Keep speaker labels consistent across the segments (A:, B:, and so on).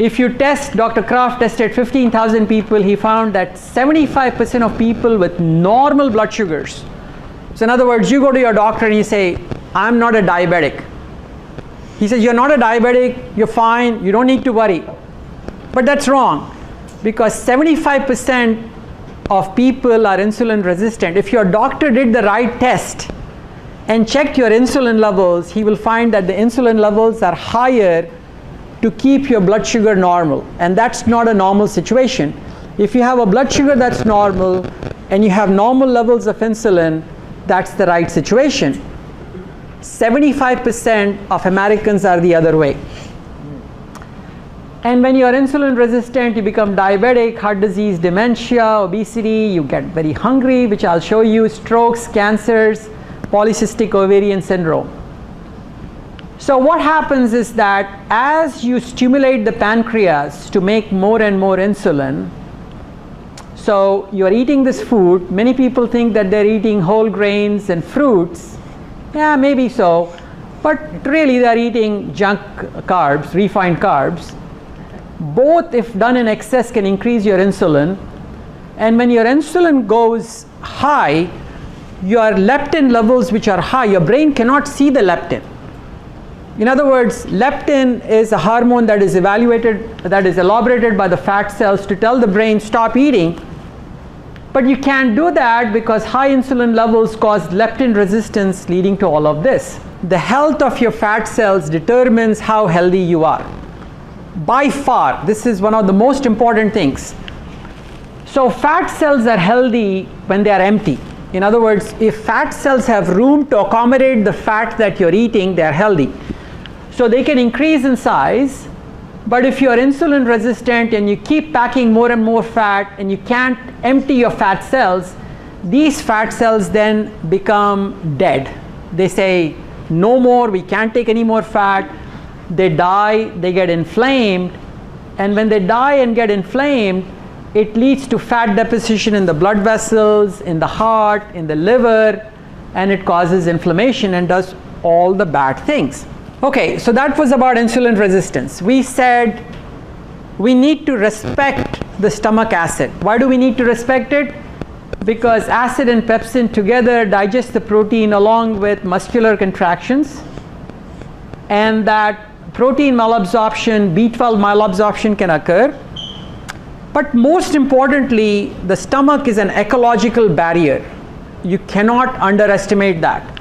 A: If you test, Dr. Kraft tested 15,000 people, he found that 75% of people with normal blood sugars. So in other words, you go to your doctor and you say, I'm not a diabetic. He says, you're not a diabetic, you're fine, you don't need to worry. But that's wrong, because 75% of people are insulin resistant. If your doctor did the right test and checked your insulin levels, he will find that the insulin levels are higher to keep your blood sugar normal, and that's not a normal situation. If you have a blood sugar that's normal and you have normal levels of insulin, that's the right situation. 75% of Americans are the other way. And when you are insulin resistant, you become diabetic, heart disease, dementia, obesity, you get very hungry, which I'll show you, strokes, cancers, polycystic ovarian syndrome. So what happens is that as you stimulate the pancreas to make more and more insulin, so you're eating this food, many people think that they're eating whole grains and fruits. Yeah, maybe so, but really they're eating junk carbs, refined carbs. Both, if done in excess, can increase your insulin, and when your insulin goes high, your leptin levels which are high, your brain cannot see the leptin. In other words, leptin is a hormone that is elaborated by the fat cells to tell the brain stop eating, but you can't do that because high insulin levels cause leptin resistance, leading to all of this. The health of your fat cells determines how healthy you are. By far, this is one of the most important things. So fat cells are healthy when they are empty. In other words, if fat cells have room to accommodate the fat that you're eating, they are healthy. So they can increase in size, but if you're insulin resistant and you keep packing more and more fat and you can't empty your fat cells, these fat cells then become dead. They say, no more, we can't take any more fat. They die, they get inflamed, and when they die and get inflamed, it leads to fat deposition in the blood vessels, in the heart, in the liver, and it causes inflammation and does all the bad things. Okay, so that was about insulin resistance. We said we need to respect the stomach acid. Why do we need to respect it? Because acid and pepsin together digest the protein along with muscular contractions, and that protein malabsorption, B12 malabsorption can occur. But most importantly, the stomach is an ecological barrier. You cannot underestimate that.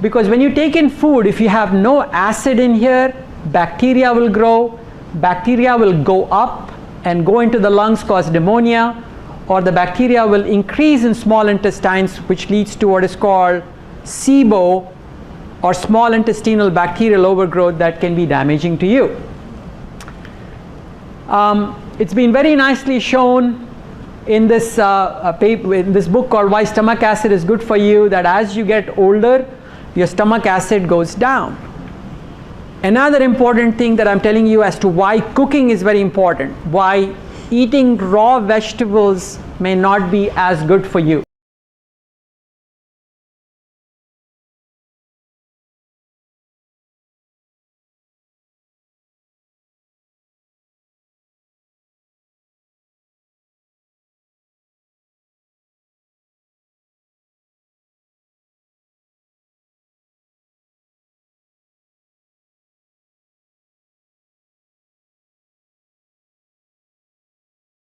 A: Because when you take in food, if you have no acid in here, bacteria will grow, bacteria will go up and go into the lungs, cause pneumonia, or the bacteria will increase in small intestines, which leads to what is called SIBO, or small intestinal bacterial overgrowth, that can be damaging to you. It's been very nicely shown in this paper, in this book called Why Stomach Acid is Good for You, that as you get older, your stomach acid goes down. Another important thing that I'm telling you as to why cooking is very important, why eating raw vegetables may not be as good for you.